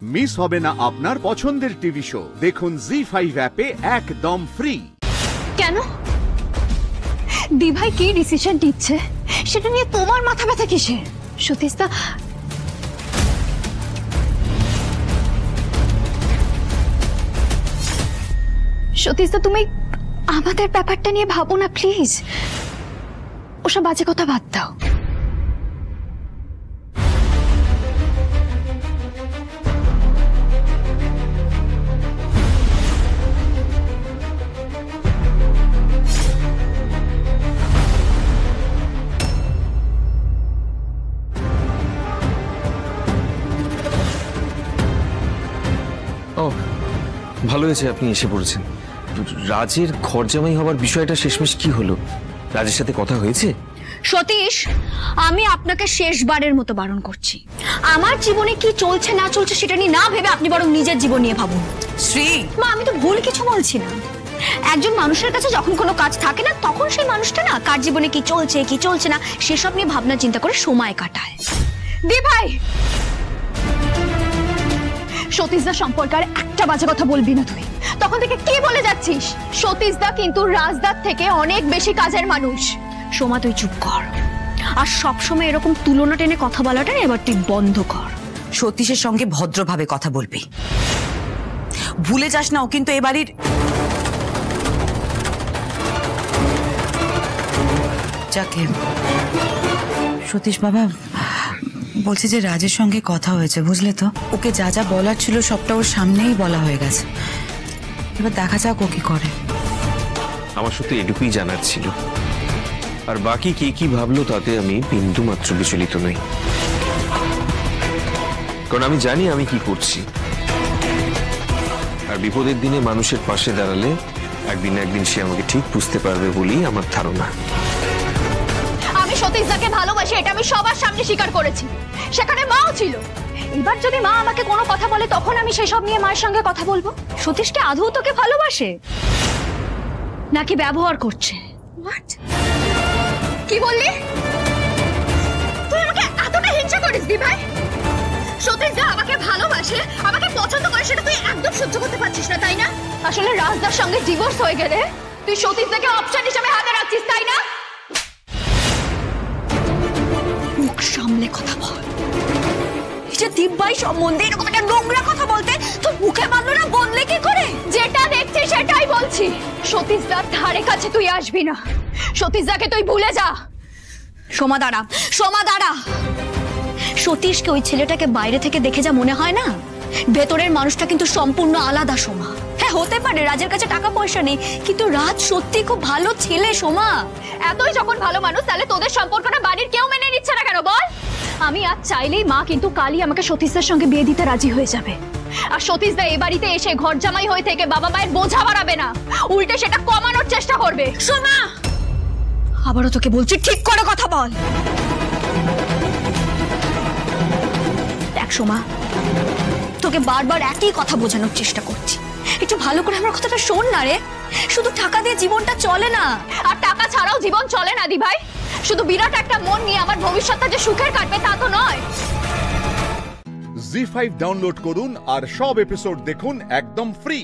Miss হবে না আপনার পছন্দের টিভি শো। দেখুন জি5 অ্যাপে একদম ফ্রি। কেন দিভাই কি ডিসিশন নিচ্ছে সেটা নিয়ে তোমার মাথা ব্যথা কিসের? সতীশদা, সতীশদা তুমি আমাদের ব্যাপারটা নিয়ে ভাবো না প্লিজ। ওসব বাজে কথা বাদ দাও। ও ভালো হয়েছে আপনি এসে পড়েছেন। রাজের ঘর জামাই হবার বিষয়টা শেষমেশ কি হলো? রাজের সাথে কথা হয়েছে? সতীশ, আমি আপনাকে শেষবারের মতো বারণ করছি। আমার জীবনে কি চলছে না চলছে সেটা নিয়ে না ভেবে আপনি বরং নিজের জীবন নিয়ে ভাবুন। শ্রী মা, আমি তো ভুল কিছু বলছি না। একজন মানুষের কাছে যখন কোনো কাজ থাকে না তখন সেই মানুষটা না কার জীবনে কি চলছে কি চলছে না সেসব নিয়ে ভাবনা চিন্তা করে সময় কাটায়। দি ভাই, সতীশদা সম্পর্কে আর একটা বাজে কথা বলবি না তুই। তখন থেকে কি বলে যাচ্ছিস? সতীশদা কিন্তু রাজদার থেকে অনেক বেশি কাজের মানুষ। সোমা, তুই চুপ কর। আর সবসময় এরকম তুলনা টেনে কথা বলাটা এবার তুই বন্ধ কর। সতীশের সঙ্গে ভদ্রভাবে কথা বলবি। ভুলে যাস না ও কিন্তু এ বাড়ির। যাকে সতীশ বাবা বলছে যে রাজের সঙ্গে কথা হয়েছে, বুঝলে তো? ওকে যা যা বলার ছিল সবটা ওর সামনেই বলা হয়ে গেছে। এবার দেখা যাক ও কি করে। আমার শুধু এটুকুই জানার ছিল, আর বাকি কে কি ভাবলো তাতে আমি বিন্দু মাত্র বিচলিত নই। কারণ আমি জানি আমি কি করছি, আর বিপদের দিনে মানুষের পাশে দাঁড়ালে একদিন না একদিন সে আমাকে ঠিক বুঝতে পারবে বলেই আমার ধারণা। আমি সতীশদাকে ভালোবাসি, এটা আমি সবার সামনে স্বীকার করেছি। সেখানে মাও ছিল। এবার যদি মা আমাকে কোনো কথা বলে তখন আমি সেসব নিয়ে মায়ের সঙ্গে কথা বলবো। সতীশকে আদৌ তোকে ভালোবাসে নাকি ব্যবহার করছে? কি বললি? তুই আমাকে এতটা হিংসা করিস দি ভাই? সতীশদা আমাকে ভালোবাসে, আমাকে পছন্দ করে, সেটা তুই একদম সহ্য করতে পারছিস না, তাই না? আসলে রাজদার সঙ্গে ডিভোর্স হয়ে গেলে তুই সতীশদাকে অপশন হিসেবে হাতে রাখছিস, তাই না? মুখ সামলে কথা বল। এটা দিব্যাই সম্বন্ধে এরকম একটা নোংরা কথা বলতে তোর মুখে বাঁধলো না, বললে কি করে? যেটা দেখছি সেটাই বলছি। সতীশদার ধারে কাছে তুই আসবি না। সতীশদাকে তুই ভুলে যা। সোমা দাঁড়া, সোমা দাঁড়া। সতীশকে ওই ছেলেটাকে বাইরে থেকে দেখে যা মনে হয় না, ভেতরের মানুষটা কিন্তু সম্পূর্ণ আলাদা। সোমা, হ্যাঁ হতে পারে রাজের কাছে টাকা পয়সা নেই, কিন্তু রাজ সত্যি খুব ভালো ছেলে। সোমা, এতই যখন ভালো মানুষ তাহলে তোদের সম্পর্কটা বাড়ির কেউ মেনে নিচ্ছে না কেন বল? আমি আজ চাইলেই মা কিন্তু কালই আমাকে সতীশদার সঙ্গে বিয়ে দিতে রাজি হয়ে যাবে। আর সতীশদা এই বাড়িতে এসে ঘর জামাই হয়ে থেকে বাবা মায়ের বোঝা বাড়াবে না, উল্টে সেটা কমানোর চেষ্টা করবে। সোমা, আবারও তোকে বলছি ঠিক করে কথা বল। দেখ সোমা, তোকে বারবার একই কথা বোঝানোর চেষ্টা করছি, একটু ভালো করে আমার কথাটা শোন না রে। শুধু টাকা দিয়ে জীবনটা চলে না, আর টাকা ছাড়াও জীবন চলে না দি ভাই। শুধু বিরাট একটা মন নিয়ে আমার ভবিষ্যৎটা যে সুখের কাটবে তা তো নয়। জি5 ডাউনলোড করুন আর সব এপিসোড দেখুন একদম ফ্রি।